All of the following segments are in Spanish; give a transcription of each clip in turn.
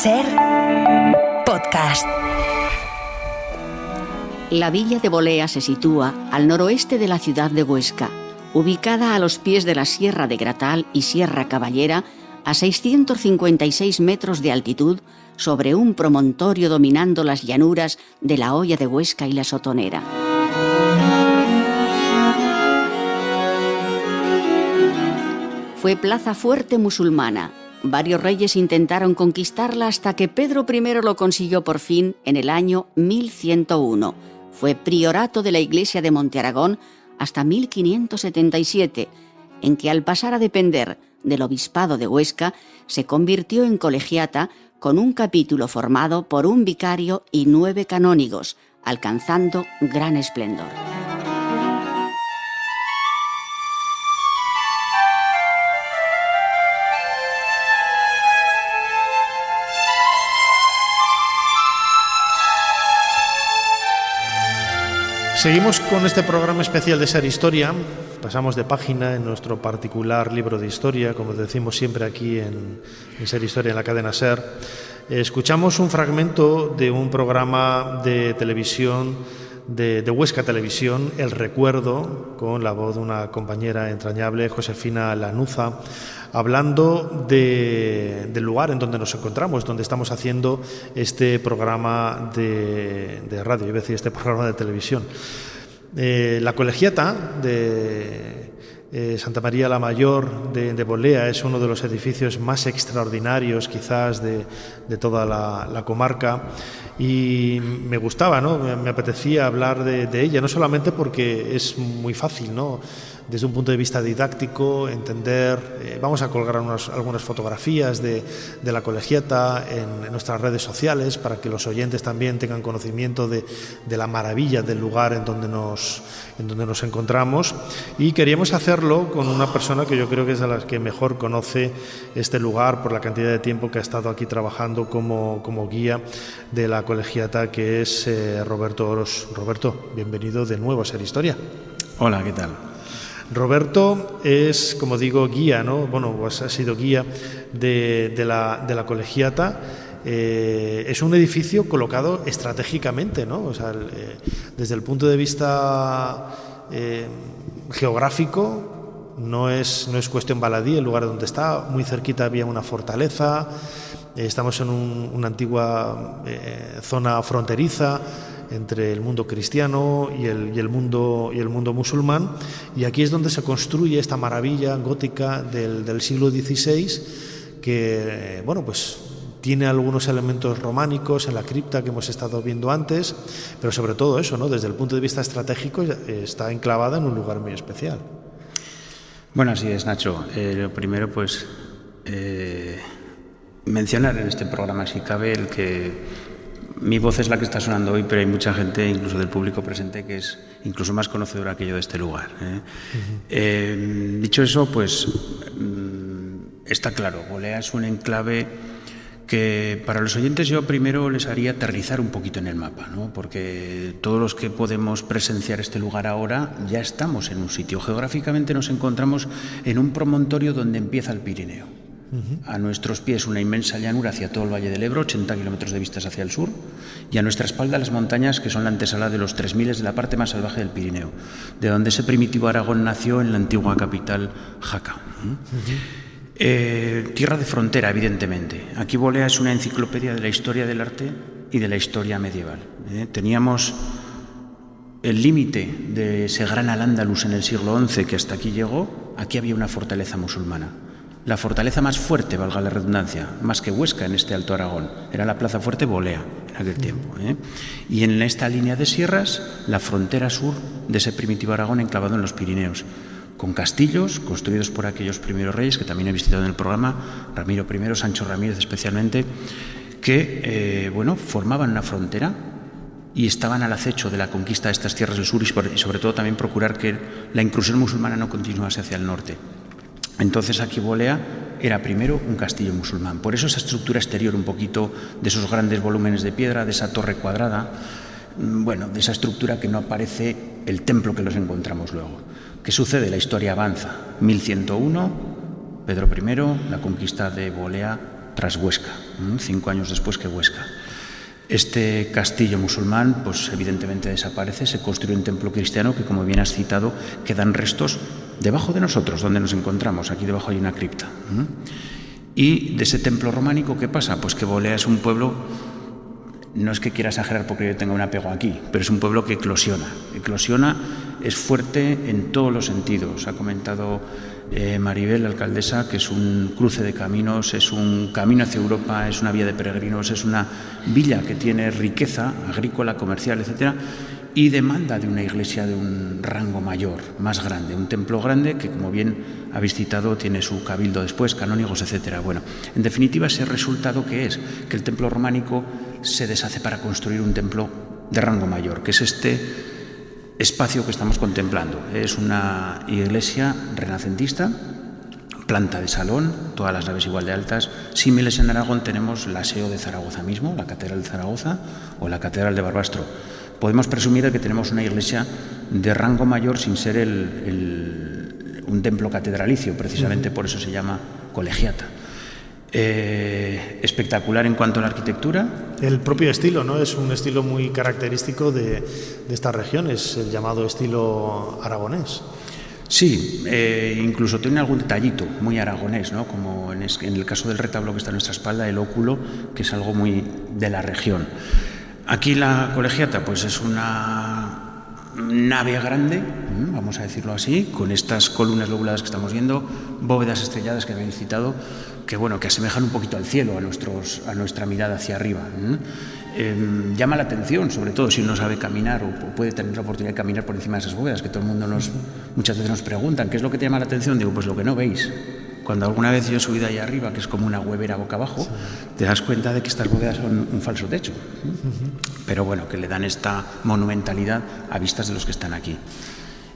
SER Podcast. La villa de Bolea se sitúa al noroeste de la ciudad de Huesca, ubicada a los pies de la Sierra de Gratal y Sierra Caballera, a 656 metros de altitud, sobre un promontorio dominando las llanuras de la Hoya de Huesca y la Sotonera. Fue plaza fuerte musulmana. Varios reyes intentaron conquistarla hasta que Pedro I lo consiguió por fin en el año 1101. Fue priorato de la Iglesia de Montearagón hasta 1577, en que al pasar a depender del Obispado de Huesca, se convirtió en colegiata con un capítulo formado por un vicario y 9 canónigos, alcanzando gran esplendor. Seguimos con este programa especial de SER Historia. Pasamos de página en nuestro particular libro de historia, como decimos siempre aquí en SER Historia, en la cadena SER. Escuchamos un fragmento de un programa de televisión de Huesca Televisión, El Recuerdo, con la voz de una compañera entrañable, Josefina Lanuza, hablando del lugar en donde nos encontramos, donde estamos haciendo este programa de radio, iba a decir este programa de televisión. La colegiata de Santa María la Mayor de Bolea es uno de los edificios más extraordinarios quizás de toda la comarca, y me gustaba, ¿no? Me apetecía hablar de ella, no solamente porque es muy fácil, ¿no?, desde un punto de vista didáctico, entender. Vamos a colgar algunas fotografías de la colegiata en nuestras redes sociales para que los oyentes también tengan conocimiento de la maravilla del lugar en donde nos encontramos. Y queríamos hacerlo con una persona que yo creo que es de las que mejor conoce este lugar por la cantidad de tiempo que ha estado aquí trabajando como guía de la colegiata, que es Roberto Oros. Roberto, bienvenido de nuevo a SER Historia. Hola, ¿qué tal? Roberto es, como digo, guía, ¿no? Bueno, pues ha sido guía de la colegiata. Es un edificio colocado estratégicamente, ¿no? O sea, desde el punto de vista geográfico, no es cuestión baladí el lugar donde está. Muy cerquita había una fortaleza. Estamos en una antigua zona fronteriza entre el mundo cristiano y el mundo musulmán, y aquí es donde se construye esta maravilla gótica del siglo XVI, que bueno, pues tiene algunos elementos románicos en la cripta que hemos estado viendo antes, pero sobre todo eso, ¿no?, desde el punto de vista estratégico está enclavada en un lugar muy especial. Bueno, así es, Nacho. Lo primero, pues mencionar en este programa, si cabe, el que mi voz es la que está sonando hoy, pero hay mucha gente, incluso del público presente, que es incluso más conocedora que yo de este lugar. Dicho eso, pues está claro, Bolea es un enclave que para los oyentes yo primero les haría aterrizar un poquito en el mapa, ¿no? Porque todos los que podemos presenciar este lugar ahora ya estamos en un sitio. Geográficamente nos encontramos en un promontorio donde empieza el Pirineo. A nuestros pies una inmensa llanura hacia todo el Valle del Ebro, 80 kilómetros de vistas hacia el sur, y a nuestra espalda las montañas que son la antesala de los 3000 de la parte más salvaje del Pirineo, de donde ese primitivo Aragón nació en la antigua capital, Jaca. Tierra de frontera, evidentemente. Aquí Bolea es una enciclopedia de la historia del arte y de la historia medieval. Teníamos el límite de ese gran Al-Ándalus en el siglo XI que hasta aquí llegó. Aquí había una fortaleza musulmana. La fortaleza más fuerte, valga la redundancia, más que Huesca en este Alto Aragón, era la plaza fuerte Bolea en aquel tiempo. Y en esta línea de sierras, la frontera sur de ese primitivo Aragón enclavado en los Pirineos, con castillos construidos por aquellos primeros reyes, que también he visitado en el programa, Ramiro I, Sancho Ramírez especialmente, que formaban una frontera y estaban al acecho de la conquista de estas tierras del sur, y sobre todo también procurar que la incursión musulmana no continuase hacia el norte. Entonces aquí Bolea era primero un castillo musulmán. Por eso esa estructura exterior, un poquito de esos grandes volúmenes de piedra, de esa torre cuadrada, de esa estructura que no aparece el templo que nos encontramos luego. ¿Qué sucede? La historia avanza. 1101, Pedro I, la conquista de Bolea, tras Huesca, 5 años después que Huesca. Este castillo musulmán, pues evidentemente desaparece, se construye un templo cristiano que, como bien has citado, quedan restos debajo de nosotros, donde nos encontramos. Aquí debajo hay una cripta. Y de ese templo románico, ¿qué pasa? Pues que Bolea es un pueblo, no es que quiera exagerar porque yo tenga un apego aquí, pero es un pueblo que eclosiona. Eclosiona, es fuerte en todos los sentidos. Ha comentado Maribel, la alcaldesa, que es un cruce de caminos, es un camino hacia Europa, es una vía de peregrinos, es una villa que tiene riqueza agrícola, comercial, etcétera, y demanda de una iglesia de un rango mayor, más grande, un templo grande que, como bien habéis citado, tiene su cabildo después, canónigos, etcétera. Bueno, en definitiva, ese resultado que es que el templo románico se deshace para construir un templo de rango mayor, que es este espacio que estamos contemplando. Es una iglesia renacentista, planta de salón, todas las naves igual de altas. Símiles en Aragón tenemos la SEO de Zaragoza mismo, la Catedral de Zaragoza o la Catedral de Barbastro. Podemos presumir de que tenemos una iglesia de rango mayor sin ser un templo catedralicio, precisamente por eso se llama colegiata. Espectacular en cuanto a la arquitectura. El propio estilo, ¿no? Es un estilo muy característico de esta región, es el llamado estilo aragonés. Sí, incluso tiene algún detallito muy aragonés, ¿no? Como en el caso del retablo que está a nuestra espalda, el óculo, que es algo muy de la región. Aquí la colegiata, pues es una nave grande, vamos a decirlo así, con estas columnas lobuladas que estamos viendo, bóvedas estrelladas que habéis citado, que bueno, que asemejan un poquito al cielo, a nuestra mirada hacia arriba. Llama la atención, sobre todo si uno sabe caminar o puede tener la oportunidad de caminar por encima de esas bóvedas, que todo el mundo muchas veces nos preguntan, ¿qué es lo que te llama la atención? Digo, pues lo que no veis. Cuando alguna vez yo he subido ahí arriba, que es como una huevera boca abajo, te das cuenta de que estas bóvedas son un falso techo. Pero bueno, que le dan esta monumentalidad a vistas de los que están aquí.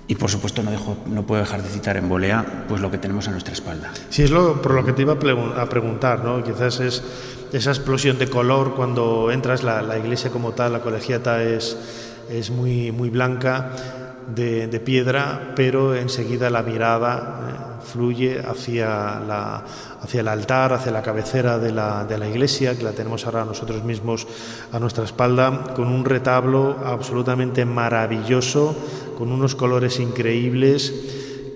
Y por supuesto no puedo dejar de citar en Bolea pues lo que tenemos a nuestra espalda. Sí, es por lo que te iba a preguntar, ¿no? Quizás es esa explosión de color cuando entras, la iglesia como tal, la colegiata es muy, muy blanca, de piedra, pero enseguida la mirada fluye hacia el altar, hacia la cabecera de la iglesia, que la tenemos ahora nosotros mismos a nuestra espalda, con un retablo absolutamente maravilloso, con unos colores increíbles,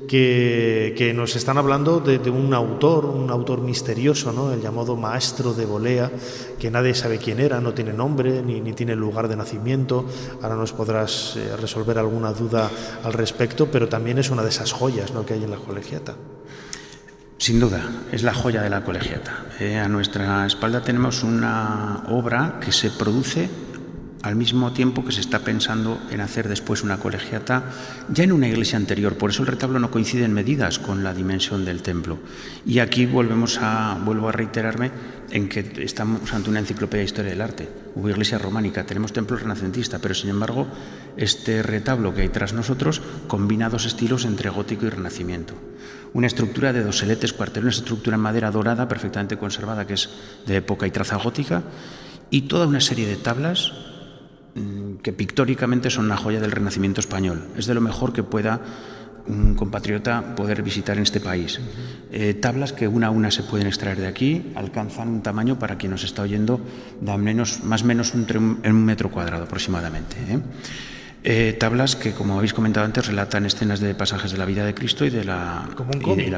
que nos están hablando de un autor misterioso, ¿no? El llamado maestro de Bolea, que nadie sabe quién era, no tiene nombre ni tiene lugar de nacimiento. Ahora nos podrás resolver alguna duda al respecto, pero también es una de esas joyas, ¿no?, que hay en la colegiata. Sin duda, es la joya de la colegiata. A nuestra espalda tenemos una obra que se produce al mismo tiempo que se está pensando en hacer después una colegiata ya en una iglesia anterior. Por eso el retablo no coincide en medidas con la dimensión del templo. Y aquí vuelvo a reiterarme en que estamos ante una enciclopedia de historia del arte. Hubo iglesia románica, tenemos templo renacentista, pero sin embargo este retablo que hay tras nosotros combina dos estilos entre gótico y renacimiento. Una estructura de doseletes, cuartelones, una estructura en madera dorada perfectamente conservada, que es de época y traza gótica, y toda una serie de tablas que pictóricamente son una joya del Renacimiento español. Es de lo mejor que pueda un compatriota poder visitar en este país. Tablas que una a una se pueden extraer de aquí, alcanzan un tamaño, para quien nos está oyendo, más o menos un metro cuadrado aproximadamente. Tablas que, como habéis comentado antes, relatan escenas de pasajes de la vida de Cristo y de la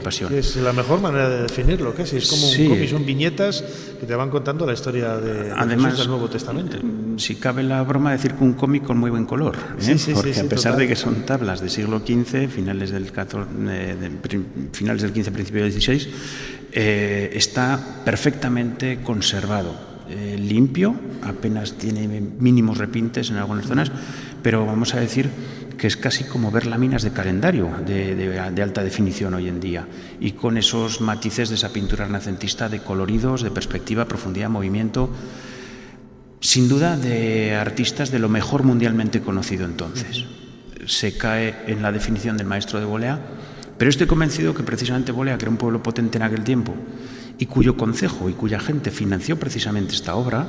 pasión. Es la mejor manera de definirlo, casi. Es como un cómic, son viñetas que te van contando la historia de Jesús del Nuevo Testamento. Si cabe la broma, decir que un cómic con muy buen color, porque a pesar de que son tablas del siglo XV, finales del XV, principio del XVI, está perfectamente conservado, limpio, apenas tiene mínimos repintes en algunas zonas, pero vamos a decir que es casi como ver láminas de calendario de alta definición hoy en día, y con esos matices de esa pintura renacentista, de coloridos, de perspectiva, profundidad, movimiento, sin duda de artistas de lo mejor mundialmente conocido entonces. Se cae en la definición del maestro de Bolea, pero estoy convencido que precisamente Bolea, que era un pueblo potente en aquel tiempo y cuyo concejo y cuya gente financió precisamente esta obra,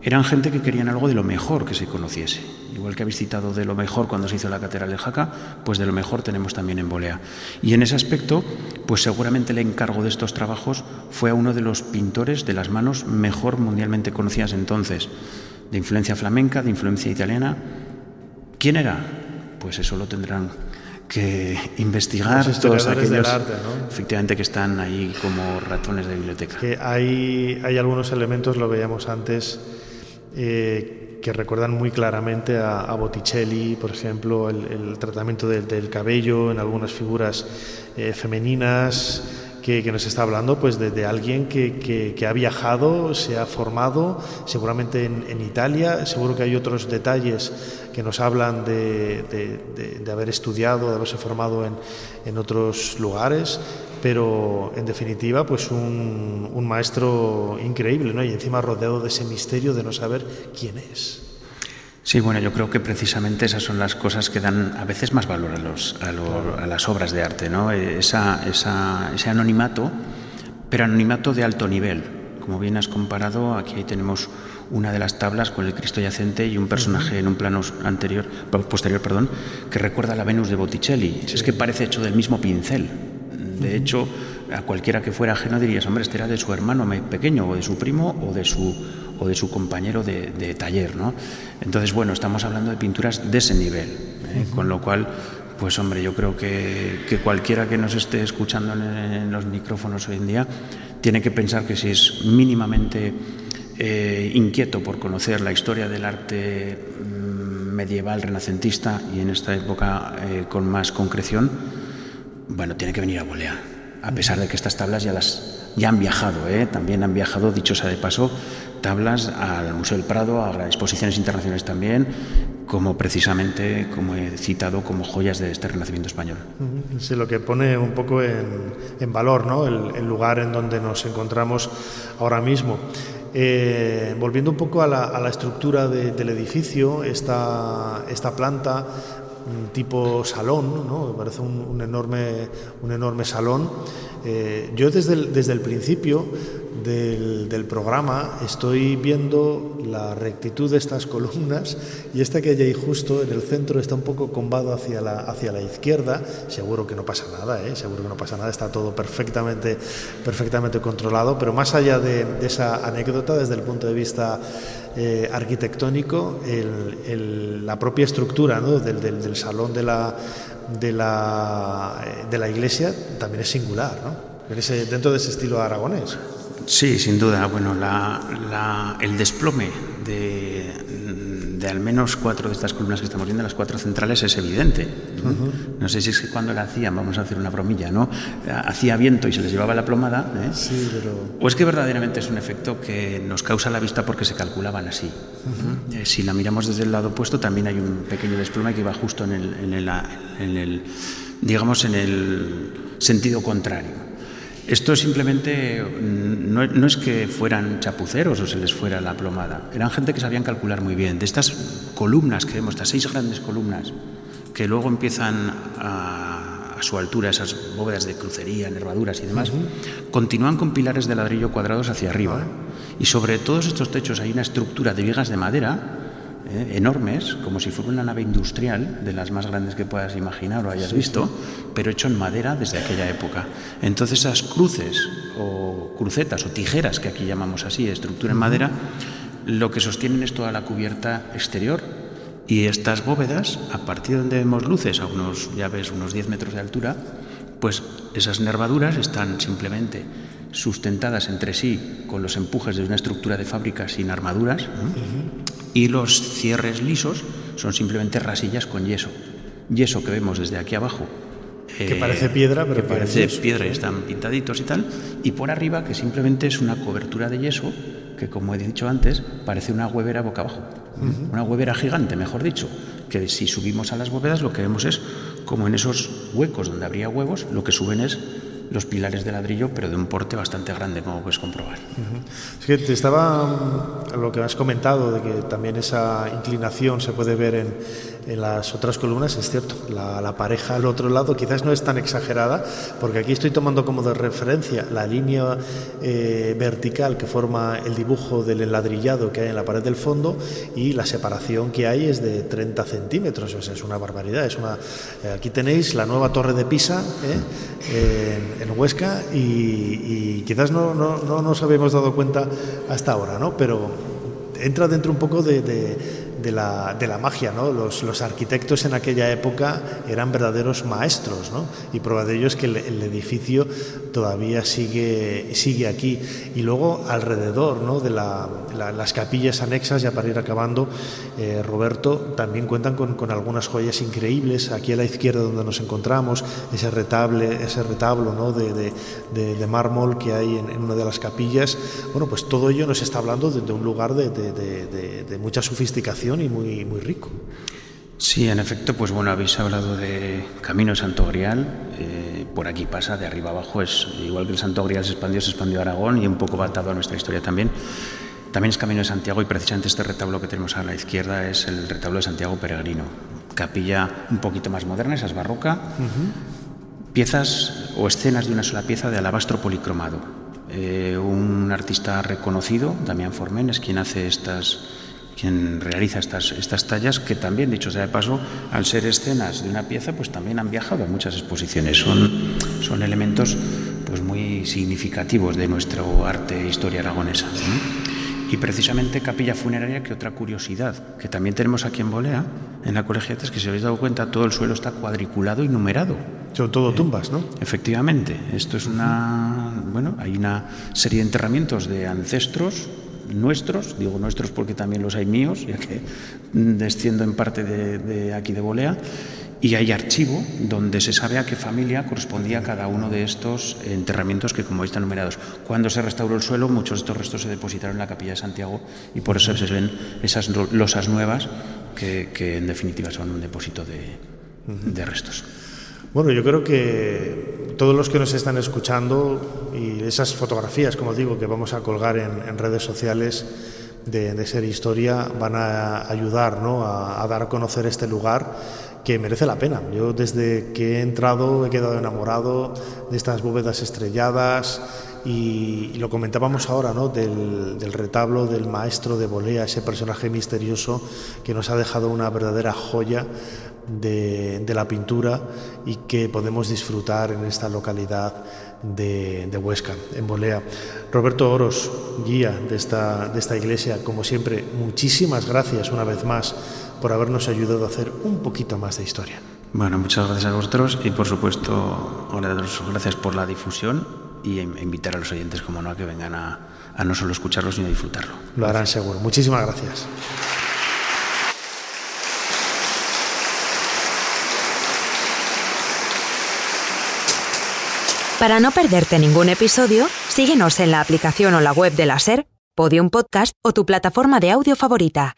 eran gente que querían algo de lo mejor que se conociese. Igual que habéis citado de lo mejor cuando se hizo la Catedral de Jaca, pues de lo mejor tenemos también en Bolea. Y en ese aspecto, pues seguramente el encargo de estos trabajos fue a uno de los pintores de las manos mejor mundialmente conocidas entonces, de influencia flamenca, de influencia italiana. ¿Quién era? Pues eso lo tendrán que investigar todos aquellos del arte, ¿no? Efectivamente, que están ahí como ratones de biblioteca. Que hay algunos elementos, lo veíamos antes, que recuerdan muy claramente a Botticelli, por ejemplo, el tratamiento del cabello en algunas figuras femeninas, que nos está hablando pues de alguien que ha viajado, se ha formado, seguramente en Italia. Seguro que hay otros detalles que nos hablan de haber estudiado, de haberse formado en otros lugares, pero en definitiva pues un maestro increíble, ¿no? Y encima rodeado de ese misterio de no saber quién es. Sí, bueno, yo creo que precisamente esas son las cosas que dan a veces más valor a las obras de arte, ¿no? Ese anonimato, pero anonimato de alto nivel. Como bien has comparado, aquí tenemos una de las tablas con el Cristo yacente y un personaje en un plano posterior, que recuerda a la Venus de Botticelli. Sí. Es que parece hecho del mismo pincel. De hecho, a cualquiera que fuera ajeno dirías, hombre, este era de su hermano pequeño, o de su primo, o de su compañero de taller, ¿no? Entonces, bueno, estamos hablando de pinturas de ese nivel, con lo cual, pues hombre, yo creo que cualquiera que nos esté escuchando en los micrófonos hoy en día tiene que pensar que si es mínimamente inquieto por conocer la historia del arte medieval, renacentista y en esta época con más concreción, bueno, tiene que venir a Bolea, a pesar de que estas tablas ya han viajado, también han viajado, dicho sea de paso, tablas al Museo del Prado, a exposiciones internacionales también, como precisamente, como he citado, como joyas de este Renacimiento español. Sí, lo que pone un poco en valor, ¿no? El lugar en donde nos encontramos ahora mismo. Volviendo un poco a la estructura del edificio, esta planta tipo salón, ¿no? Me parece un enorme salón. Yo desde el principio del programa estoy viendo la rectitud de estas columnas, y esta que hay ahí justo en el centro está un poco combado hacia la izquierda. Seguro que no pasa nada, seguro que no pasa nada, está todo perfectamente controlado, pero más allá de esa anécdota, desde el punto de vista arquitectónico, la propia estructura, ¿no? del salón de la iglesia también es singular, ¿no? Dentro de ese estilo aragonés. Sí, sin duda. Bueno, el desplome de al menos 4 de estas columnas que estamos viendo, las 4 centrales, es evidente. No sé si es que cuando la hacían, vamos a hacer una bromilla, ¿no? Hacía viento y se les llevaba la plomada, Sí, pero... O es que verdaderamente es un efecto que nos causa la vista porque se calculaban así. Si la miramos desde el lado opuesto, también hay un pequeño desplome que va justo en el sentido contrario. Esto simplemente no es que fueran chapuceros o se les fuera la plomada. Eran gente que sabían calcular muy bien. De estas columnas que vemos, estas 6 grandes columnas, que luego empiezan a su altura, esas bóvedas de crucería, nervaduras y demás, continúan con pilares de ladrillo cuadrados hacia arriba. Y sobre todos estos techos hay una estructura de vigas de madera enormes, como si fuera una nave industrial, de las más grandes que puedas imaginar o hayas visto, pero hecho en madera desde aquella época. Entonces esas cruces o crucetas o tijeras, que aquí llamamos así, estructura en madera, lo que sostienen es toda la cubierta exterior, y estas bóvedas, a partir de donde vemos luces, a unos 10 metros de altura, pues esas nervaduras están simplemente sustentadas entre sí con los empujes de una estructura de fábrica sin armaduras, y los cierres lisos son simplemente rasillas con yeso que vemos desde aquí abajo, que parece piedra, pero que parece piedra, y están pintaditos y tal, y por arriba, que simplemente es una cobertura de yeso que, como he dicho antes, parece una huevera boca abajo, una huevera gigante, mejor dicho, que si subimos a las bóvedas lo que vemos es como en esos huecos donde habría huevos, lo que suben es los pilares de ladrillo, pero de un porte bastante grande, como puedes comprobar. Es que te estaba lo que has comentado, de que también esa inclinación se puede ver en las otras columnas, es cierto, la pareja al otro lado quizás no es tan exagerada, porque aquí estoy tomando como de referencia la línea vertical que forma el dibujo del enladrillado que hay en la pared del fondo, y la separación que hay es de 30 centímetros, o sea, es una barbaridad. Aquí tenéis la nueva Torre de Pisa en Huesca, y quizás no nos habíamos dado cuenta hasta ahora, ¿no? Pero entra dentro un poco de la magia, ¿no? Los arquitectos en aquella época eran verdaderos maestros, ¿no? Y prueba de ello es que el edificio todavía sigue aquí. Y luego alrededor, ¿no?, de las capillas anexas, ya para ir acabando, Roberto, también cuentan con algunas joyas increíbles. Aquí a la izquierda donde nos encontramos, ese retablo, ¿no?, de mármol que hay en una de las capillas. Bueno, pues todo ello nos está hablando de un lugar de mucha sofisticación y muy, muy rico. Sí, en efecto, pues bueno, habéis hablado de Camino de Santo Grial. Por aquí pasa, de arriba abajo, es igual que el Santo Grial se expandió a Aragón, y un poco va atado a nuestra historia también. También es Camino de Santiago, y precisamente este retablo que tenemos a la izquierda es el retablo de Santiago Peregrino. Capilla un poquito más moderna, esa es barroca. Piezas o escenas de una sola pieza de alabastro policromado. Un artista reconocido, Damián Forment, es quien realiza estas tallas, que también, dicho sea de paso, al ser escenas de una pieza, pues también han viajado a muchas exposiciones. Son elementos pues muy significativos de nuestro arte e historia aragonesa, ¿no? Y precisamente capilla funeraria, que otra curiosidad que también tenemos aquí en Bolea, en la Colegiata, es que, si os habéis dado cuenta, todo el suelo está cuadriculado y numerado. Son todo tumbas, ¿no? Efectivamente. Esto es hay una serie de enterramientos de ancestros nuestros, digo nuestros porque también los hay míos, ya que desciendo en parte de aquí de Bolea, y hay archivo donde se sabe a qué familia correspondía cada uno de estos enterramientos que, como veis, están numerados. Cuando se restauró el suelo, muchos de estos restos se depositaron en la capilla de Santiago, y por eso se ven esas losas nuevas que en definitiva son un depósito de restos. Bueno, yo creo que todos los que nos están escuchando, y esas fotografías, como digo, que vamos a colgar en redes sociales de Ser Historia, van a ayudar, ¿no?, a dar a conocer este lugar que merece la pena. Yo, desde que he entrado, he quedado enamorado de estas bóvedas estrelladas, y lo comentábamos ahora, ¿no?, del retablo del maestro de Bolea, ese personaje misterioso que nos ha dejado una verdadera joya de la pintura, y que podemos disfrutar en esta localidad de Huesca, en Bolea. Roberto Oros, guía de esta iglesia, como siempre, muchísimas gracias una vez más por habernos ayudado a hacer un poquito más de historia. Bueno, muchas gracias a vosotros, y por supuesto, gracias por la difusión, y invitar a los oyentes, como no, a que vengan a no solo escucharlo, sino a disfrutarlo. Lo harán seguro. Muchísimas gracias. Para no perderte ningún episodio, síguenos en la aplicación o la web de la SER, Podium Podcast o tu plataforma de audio favorita.